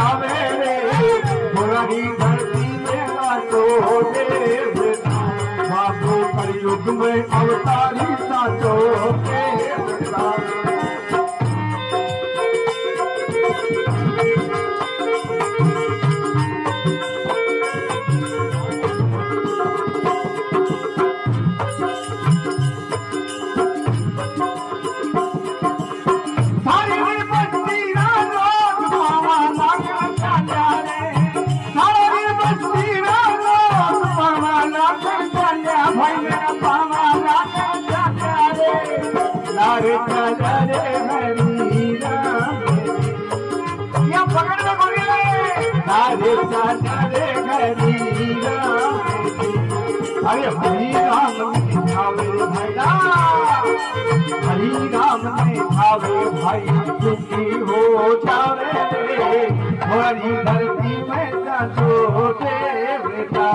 जावे रे मोरी धरती में साचो देवता बाबू कलयुग में अवतारी साचो देवता लारे चले हरी राम या पकड़ में बोलिए लारे चले हरी राम अरे हरी राम में भावे भैया हरी राम में भावे भाई सुखी हो जावे हमारी धरती में साचो देवता